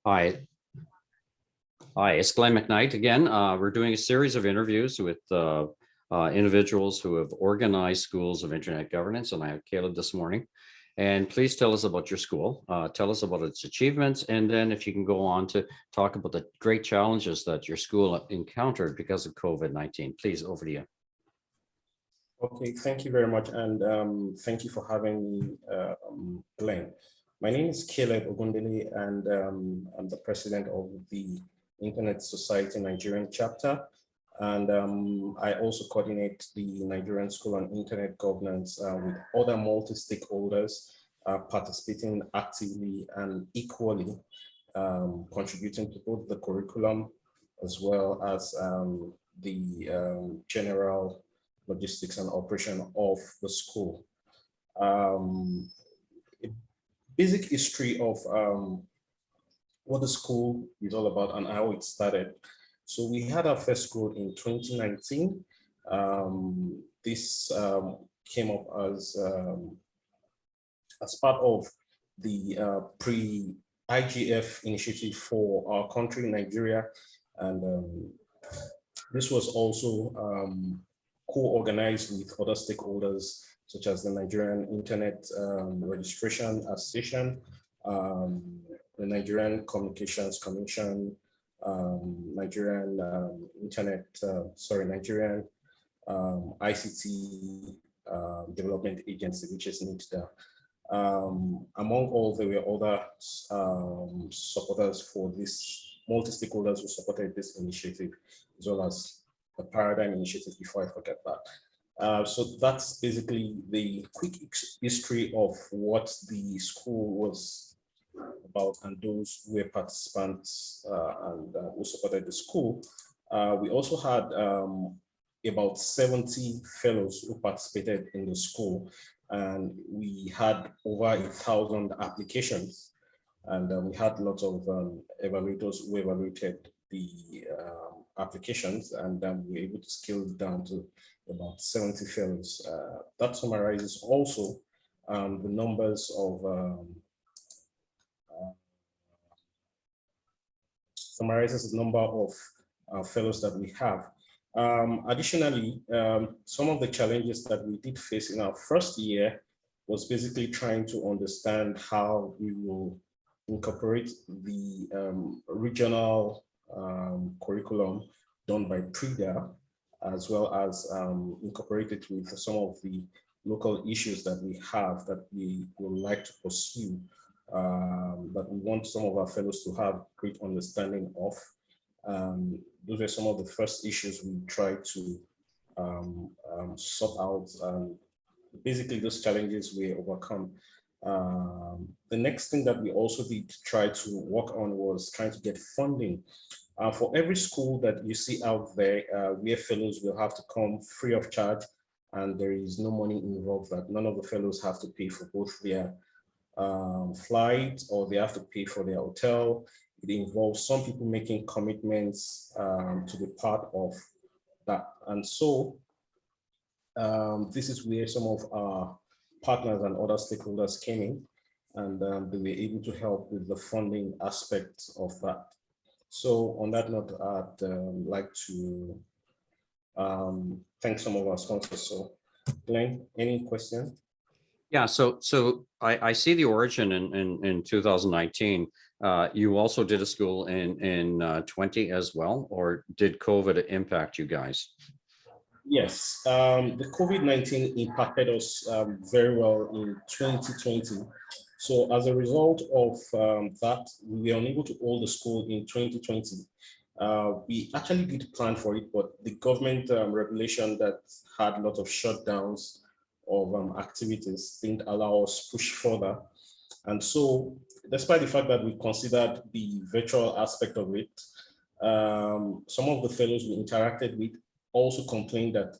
Hi, hi, it's Glenn McKnight again. We're doing a series of interviews with individuals who have organized schools of internet governance, and I have Caleb this morning. And please tell us about your school. Tell us about its achievements, and then if you can go on to talk about the great challenges that your school encountered because of COVID-19. Please, over to you. Okay, thank you very much, and thank you for having me, Glenn. My name is Caleb Ogundele, and I'm the president of the Internet Society Nigerian chapter, and I also coordinate the Nigerian School on Internet Governance with other multi-stakeholders participating actively and equally, contributing to both the curriculum as well as the general logistics and operation of the school. Basic history of what the school is all about and how it started. So we had our first school in 2019. This came up as part of the pre-IGF initiative for our country, Nigeria. And this was also co-organized with other stakeholders, such as the Nigerian Internet Registration Association, the Nigerian Communications Commission, Nigerian Nigerian ICT Development Agency, which is NITDA. Among all, there were other supporters for this, multi-stakeholders who supported this initiative, as well as the Paradigm Initiative, before I forget that. So that's basically the quick history of what the school was about and those who were participants and who supported the school. We also had about 70 fellows who participated in the school, and we had over 1,000 applications, and we had lots of evaluators who evaluated the applications, and then we were able to scale it down to about 70 fellows. That summarizes also the numbers of summarizes the number of fellows that we have. Additionally, some of the challenges that we did face in our first year was basically trying to understand how we will incorporate the regional curriculum done by PRIDA, as well as incorporate it with some of the local issues that we have that we would like to pursue, that we want some of our fellows to have great understanding of. Those are some of the first issues we tried to sort out. Basically, those challenges we overcome. The next thing that we also did try to work on was trying to get funding. For every school that you see out there, where fellows will have to come free of charge, and there is no money involved, that none of the fellows have to pay for both their flight, or they have to pay for their hotel. It involves some people making commitments to be part of that. And so this is where some of our partners and other stakeholders came in, and they were able to help with the funding aspects of that. So on that note, I'd like to thank some of our sponsors. So Glenn, any questions? Yeah, so I see the origin in 2019. You also did a school in 20 as well, or did COVID impact you guys? Yes, the COVID-19 impacted us very well in 2020. So as a result of that, we were unable to hold the school in 2020. We actually did plan for it, but the government regulation that had a lot of shutdowns of activities didn't allow us push further. And so, despite the fact that we considered the virtual aspect of it, some of the fellows we interacted with also complained that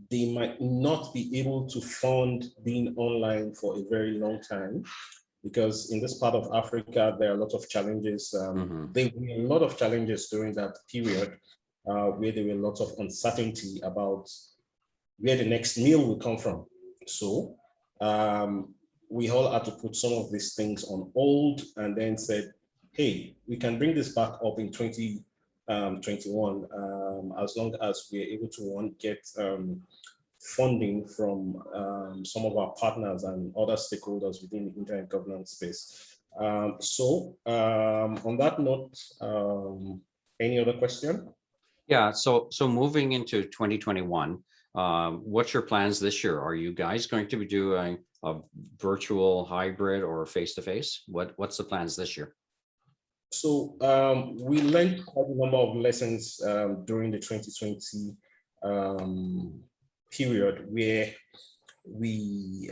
they might not be able to fund being online for a very long time, because in this part of Africa, there are a lot of challenges. There were a lot of challenges during that period where there were lots of uncertainty about where the next meal will come from. So we all had to put some of these things on hold, and then said, hey, we can bring this back up in 2021 as long as we're able to get funding from some of our partners and other stakeholders within the internet governance space. On that note, any other question? Yeah, so moving into 2021, what's your plans this year? Are you guys going to be doing a virtual, hybrid, or face-to-face? What's the plans this year? So we learned quite a number of lessons during the 2020 period where we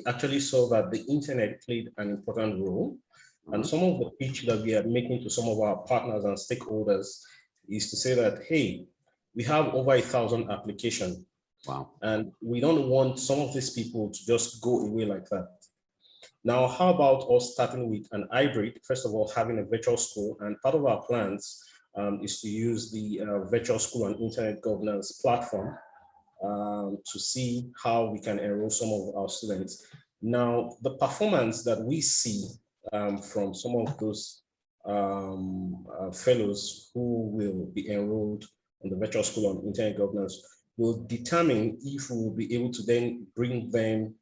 actually saw that the internet played an important role. And some of the pitch that we are making to some of our partners and stakeholders is to say that, hey, we have over 1,000 applications. Wow. And we don't want some of these people to just go away like that. Now, how about us starting with an hybrid, first of all, having a virtual school, and part of our plans is to use the virtual school and internet governance platform to see how we can enroll some of our students. Now, the performance that we see from some of those fellows who will be enrolled in the virtual school on internet governance will determine if we will be able to then bring them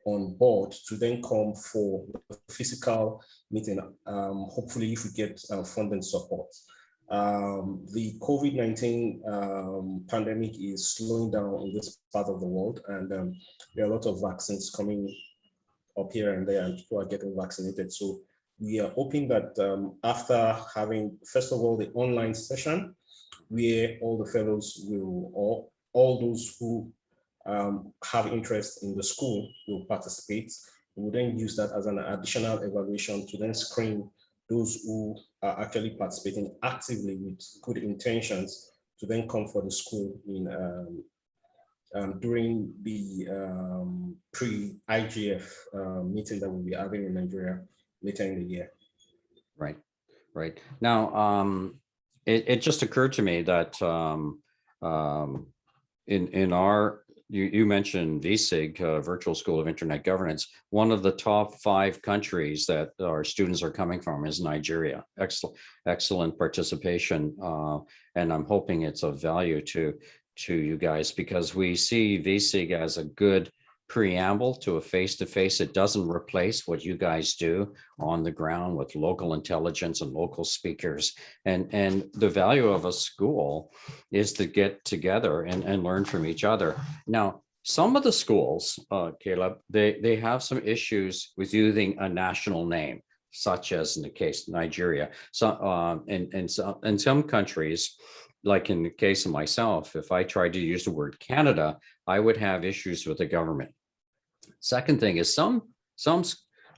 on board to then come for the physical meeting, hopefully if we get funding support. The COVID-19 pandemic is slowing down in this part of the world, and there are a lot of vaccines coming up here and there, and people are getting vaccinated. So we are hoping that after having, first of all, the online session, where all the fellows will, or all those who have interest in the school will participate. We will then use that as an additional evaluation to then screen those who are actually participating actively with good intentions to then come for the school in during the pre-IGF meeting that we'll be having in Nigeria later in the year. Right, right. Now, it just occurred to me that in our, you mentioned VSIG, Virtual School of Internet Governance. One of the top 5 countries that our students are coming from is Nigeria. Excellent participation, and I'm hoping it's of value to you guys, because we see VSIG as a good preamble to a face-to-face. It doesn't replace what you guys do on the ground with local intelligence and local speakers. And the value of a school is to get together and learn from each other. Now, some of the schools, Caleb, they have some issues with using a national name, such as in the case of Nigeria. So in some countries, like in the case of myself, if I tried to use the word Canada, I would have issues with the government. Second thing is some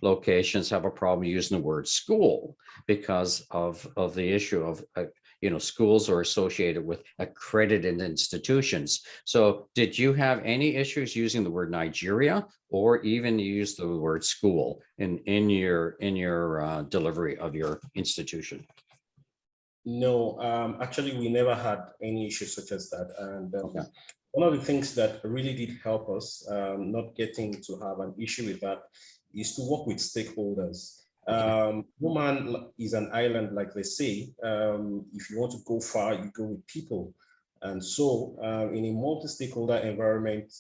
locations have a problem using the word school because of the issue of schools are associated with accredited institutions. So did you have any issues using the word Nigeria, or even use the word school in your delivery of your institution? No, actually, we never had any issues such as that. And one of the things that really did help us not getting to have an issue with that is to work with stakeholders. Woman is an island, like they say. If you want to go far, you go with people. And so in a multi-stakeholder environment,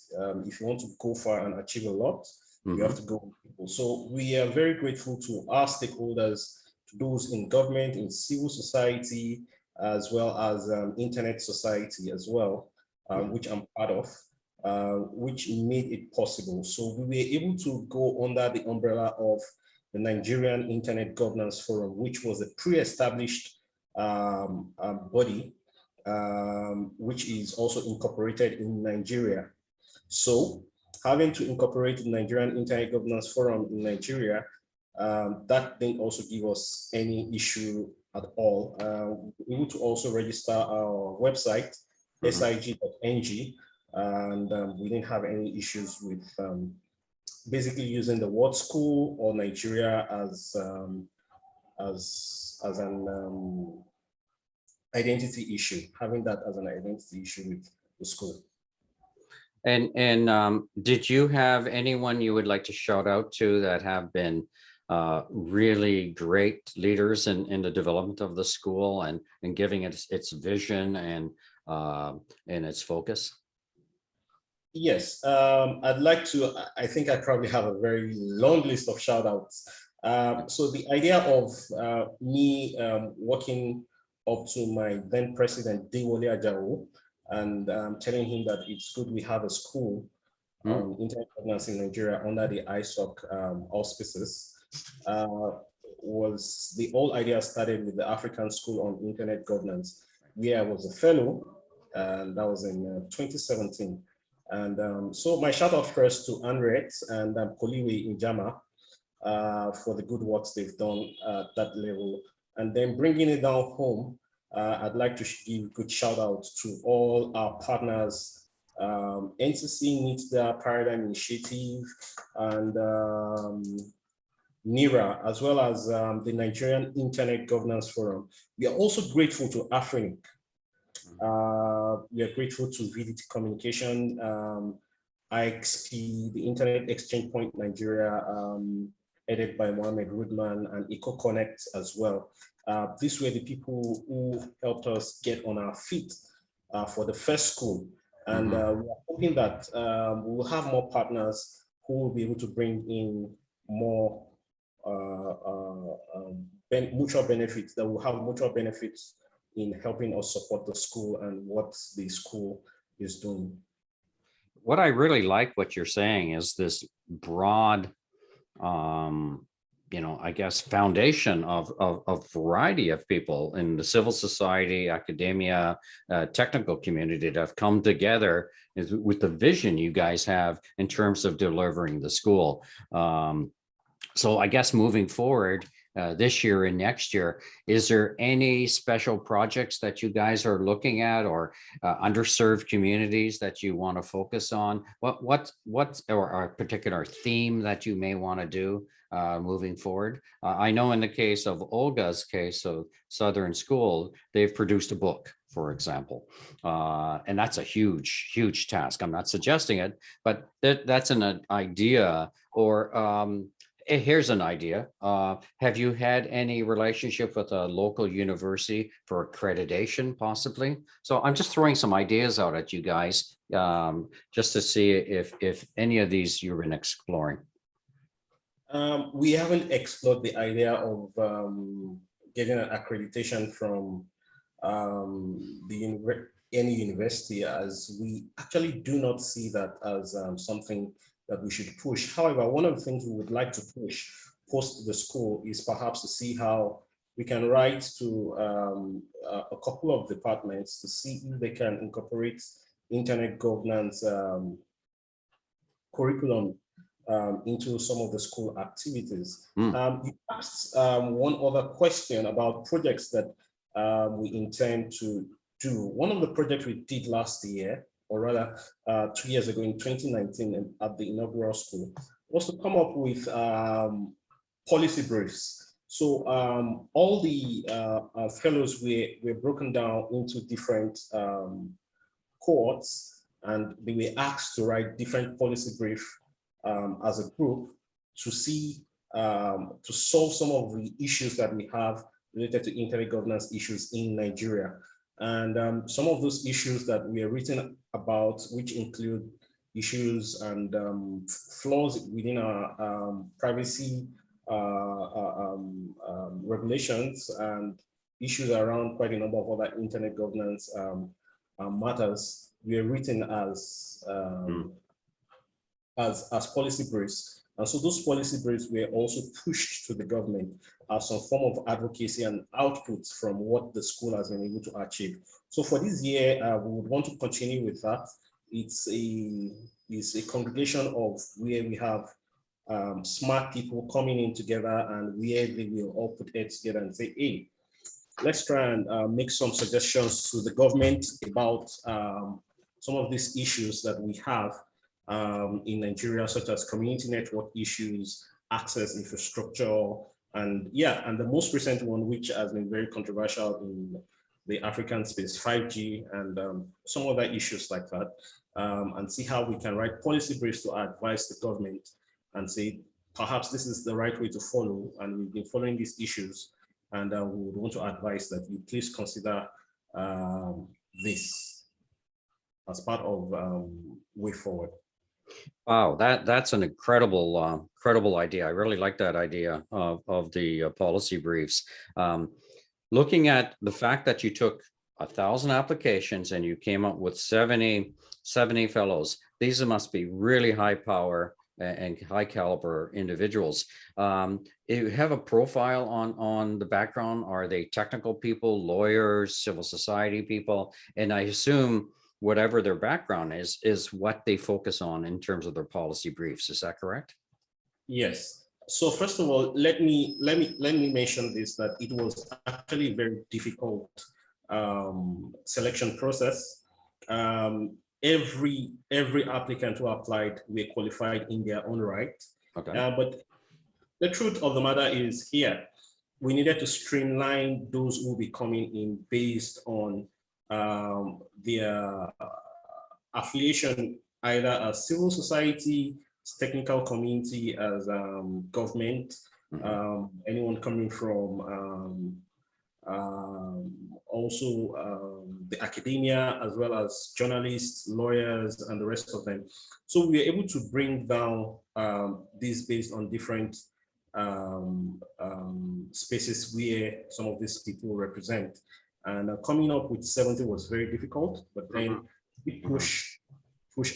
if you want to go far and achieve a lot, you have to go with people. So we are very grateful to our stakeholders, to those in government, in civil society, as well as internet society as well, which I'm part of, which made it possible. So we were able to go under the umbrella of the Nigerian Internet Governance Forum, which was a pre-established body, which is also incorporated in Nigeria. So having to incorporate the Nigerian Internet Governance Forum in Nigeria, that didn't also give us any issue at all. We need to also register our website, sig.ng, and we didn't have any issues with basically using the word school or Nigeria as an identity issue, having that as an identity issue with the school. And did you have anyone you would like to shout out to that have been really great leaders in the development of the school and giving it its vision and its focus? Yes, I'd like to. I think I probably have a very long list of shout outs. So the idea of me working up to my then president, Dewole Ajao, and telling him that it's good we have a school Mm, on internet governance in Nigeria under the ISOC auspices, uh, was the whole idea started with the African School on Internet Governance, where I was a fellow, and that was in 2017. And so my shout out first to Anret and Koliwe Injama for the good works they've done at that level. And then bringing it down home, I'd like to give good shout out to all our partners, NCC Meets the Paradigm Initiative, and NIRA, as well as the Nigerian Internet Governance Forum. We are also grateful to AFRINIC. We are grateful to VDT Communication, IXP, the Internet Exchange Point Nigeria, headed by Mohammed Rudman, and EcoConnect as well. These were the people who helped us get on our feet for the first school. And we are hoping that we will have more partners who will be able to bring in more mutual benefits, that will have mutual benefits in helping us support the school and what the school is doing. What I really like what you're saying is this broad, I guess, foundation of a variety of people in the civil society, academia, technical community that have come together with the vision you guys have in terms of delivering the school. So I guess moving forward, this year and next year, is there any special projects that you guys are looking at, or underserved communities that you want to focus on? What or a particular theme that you may want to do moving forward? I know in the case of Olga's case of Southern School, they've produced a book, for example, and that's a huge task. I'm not suggesting it, but that's an idea. Or here's an idea. Have you had any relationship with a local university for accreditation, possibly? So I'm just throwing some ideas out at you guys, just to see if any of these you've been exploring. We haven't explored the idea of getting an accreditation from any university, as we actually do not see that as something that we should push. However, one of the things we would like to push post the school is perhaps to see how we can write to a couple of departments to see if they can incorporate internet governance curriculum into some of the school activities. You asked one other question about projects that we intend to do. One of the projects we did last year, or rather 2 years ago in 2019 at the inaugural school, was to come up with policy briefs. So all the fellows were broken down into different cohorts, and they were asked to write different policy briefs as a group to see, to solve some of the issues that we have related to internet governance issues in Nigeria. And some of those issues that we are written about, which include issues and flaws within our privacy regulations, and issues around quite a number of other internet governance matters, we are written as policy briefs. And so those policy briefs were also pushed to the government as some form of advocacy and outputs from what the school has been able to achieve. So for this year, we would want to continue with that. It's a congregation of where we have smart people coming in together, and where they will all put heads together and say, hey, let's try and make some suggestions to the government about some of these issues that we have in Nigeria, such as community network issues, access infrastructure, and the most recent one, which has been very controversial in the African space, 5G, and some other issues like that, and see how we can write policy briefs to advise the government and say, perhaps this is the right way to follow, and we've been following these issues, and we would want to advise that you please consider this as part of way forward. Wow, that's an incredible idea. I really like that idea of the policy briefs. Looking at the fact that you took 1,000 applications and you came up with 70 fellows, these must be really high power and high caliber individuals. You have a profile on the background. Are they technical people, lawyers, civil society people? And I assume whatever their background is what they focus on in terms of their policy briefs. Is that correct? Yes. So first of all, let me mention this, that it was actually a very difficult selection process. Every applicant who applied were qualified in their own right. Okay. But the truth of the matter is here, we needed to streamline those who will be coming in based on their affiliation, either as civil society, technical community, as government, anyone coming from also the academia, as well as journalists, lawyers, and the rest of them. So we were able to bring down this based on different spaces where some of these people represent. And coming up with 70 was very difficult, but then we push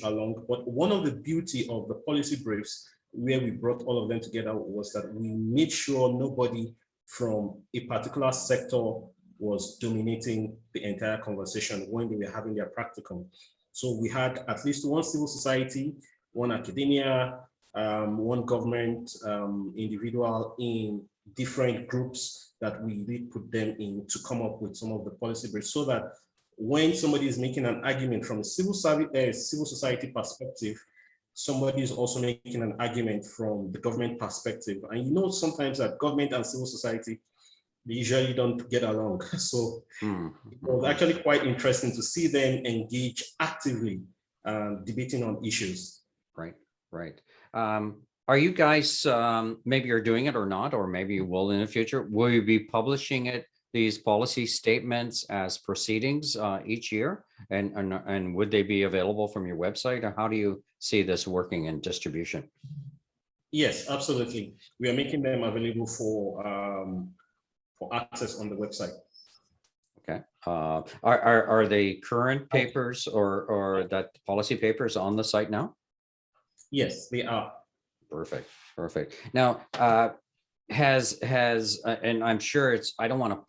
along. But one of the beauty of the policy briefs, where we brought all of them together, was that we made sure nobody from a particular sector was dominating the entire conversation when they were having their practicum. So we had at least one civil society, one academia, one government individual in different groups that we did put them in to come up with some of the policy briefs, so that when somebody is making an argument from a civil society perspective, somebody is also making an argument from the government perspective. And you know, sometimes that government and civil society, they usually don't get along. So it was actually quite interesting to see them engage actively, debating on issues. Right. Are you guys, maybe you're doing it or not, or maybe you will in the future, will you be publishing these policy statements as proceedings each year? And would they be available from your website? Or how do you see this working in distribution? Yes, absolutely. We are making them available for access on the website. Okay. Are they current papers or that policy papers on the site now? Yes, they are. Perfect. Now, and I'm sure I don't want to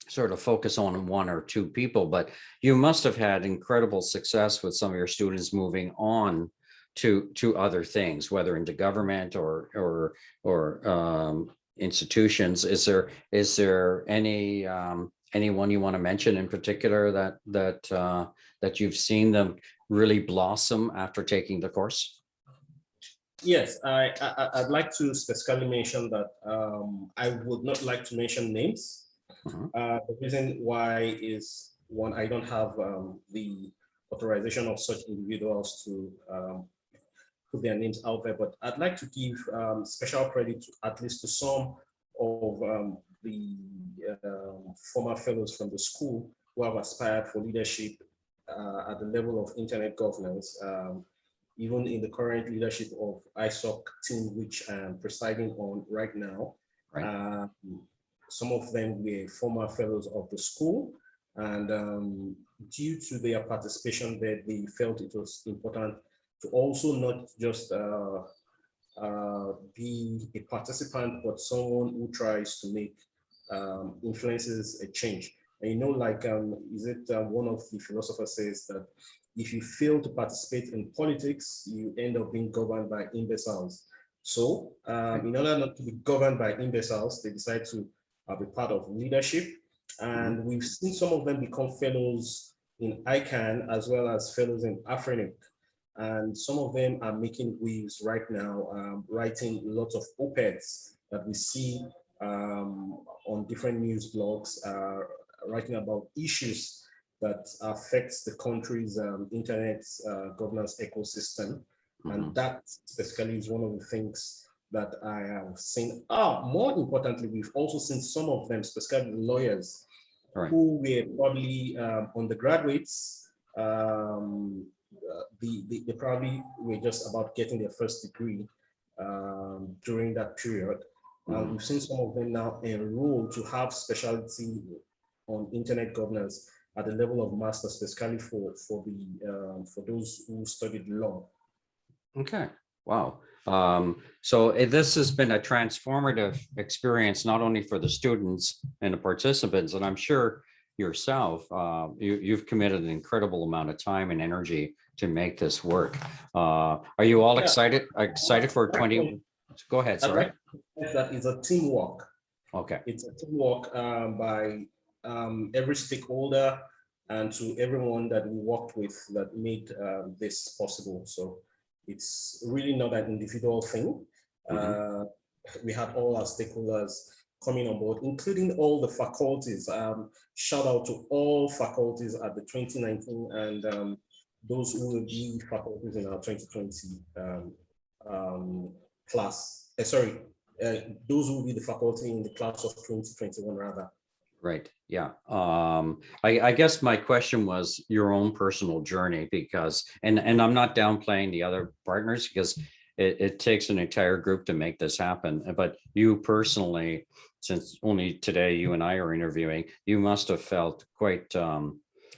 sort of focus on one or two people, but you must have had incredible success with some of your students moving on to other things, whether into government or institutions. Is there anyone you want to mention in particular that you've seen them really blossom after taking the course? Yes, I'd like to specifically mention that I would not like to mention names. The reason why is, one, I don't have the authorization of such individuals to put their names out there, but I'd like to give special credit at least to some of the former fellows from the school who have aspired for leadership at the level of internet governance. Even in the current leadership of ISOC team, which I'm presiding on right now. Right. Some of them were former fellows of the school, and due to their participation there, they felt it was important to also not just be a participant, but someone who tries to make influences a change. And you know, like, one of the philosophers says that if you fail to participate in politics, you end up being governed by imbeciles. So in order not to be governed by imbeciles, they decide to be part of leadership. And we've seen some of them become fellows in ICANN as well as fellows in Afrinic. And some of them are making waves right now, writing lots of op-eds that we see on different news blogs, writing about issues that affects the country's internet governance ecosystem. And that specifically is one of the things that I have seen. More importantly, we've also seen some of them, specifically lawyers, who were probably undergraduates. They probably were just about getting their first degree during that period. And we've seen some of them now enroll to have specialty on internet governance at the level of master, specifically for those who studied law. Okay. Wow. So this has been a transformative experience, not only for the students and the participants, and I'm sure yourself, you've committed an incredible amount of time and energy to make this work. Are you all excited for 20? Go ahead, sorry. That is a teamwork. Okay. It's a teamwork by every stakeholder and to everyone that we worked with that made this possible. So it's really not an individual thing. We had all our stakeholders coming on board, including all the faculties. Shout out to all faculties at the 2019 and those who will be faculties in our 2020 class. Those who will be the faculty in the class of 2021 rather. Right. Yeah. I guess my question was your own personal journey, because, and I'm not downplaying the other partners, because it takes an entire group to make this happen. But you personally, since only today you and I are interviewing, you must have felt quite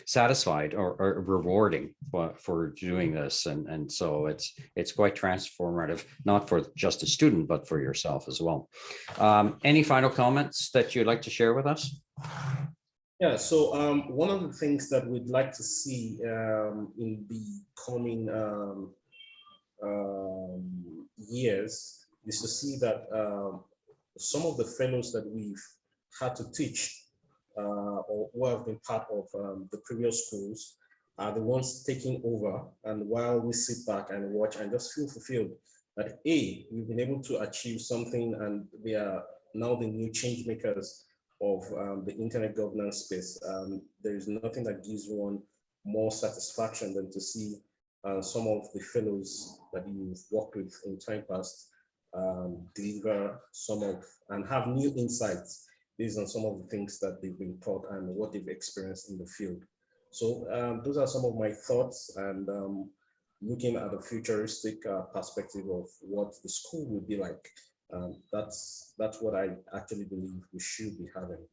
satisfied or rewarding for doing this. And so it's quite transformative, not for just a student, but for yourself as well. Any final comments that you'd like to share with us? Yeah, so one of the things that we'd like to see in the coming years is to see that some of the fellows that we've had to teach or who have been part of the previous schools are the ones taking over, and while we sit back and watch and just feel fulfilled that we've been able to achieve something and they are now the new change makers of the internet governance space. There is nothing that gives one more satisfaction than to see some of the fellows that you've worked with in time past deliver and have new insights based on some of the things that they've been taught and what they've experienced in the field. So those are some of my thoughts, and looking at a futuristic perspective of what the school will be like. That's what I actually believe we should be having.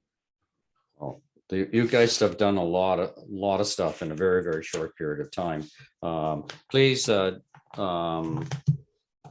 Well, you guys have done a lot of stuff in a very, very short period of time. Please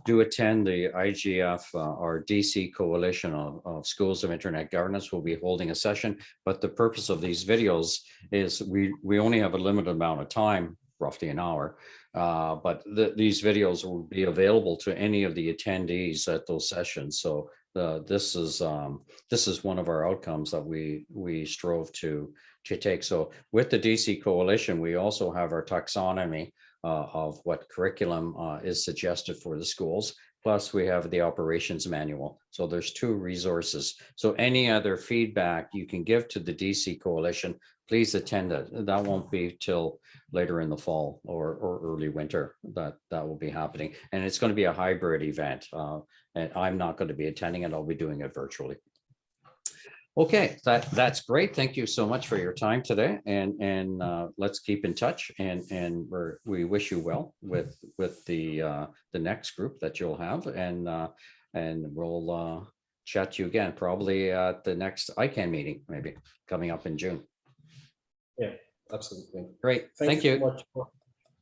do attend the IGF or DC Coalition of Schools of Internet Governance. Will be holding a session, but the purpose of these videos is we only have a limited amount of time, roughly an hour, but these videos will be available to any of the attendees at those sessions. So this is one of our outcomes that we strove to take. So with the DC Coalition, we also have our taxonomy of what curriculum is suggested for the schools. Plus we have the operations manual. So there's 2 resources. So any other feedback you can give to the DC Coalition, please attend it. That won't be till later in the fall or early winter that will be happening. And it's going to be a hybrid event. And I'm not going to be attending it. I'll be doing it virtually. Okay, that's great. Thank you so much for your time today, and let's keep in touch. And we wish you well with the next group that you'll have, and we'll chat to you again probably at the next ICANN meeting, maybe coming up in June. Yeah, absolutely. Great. Thank you. So much.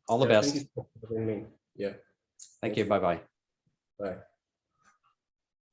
All the best. Thank you for having me. Yeah. Thank you. Bye-bye. Bye.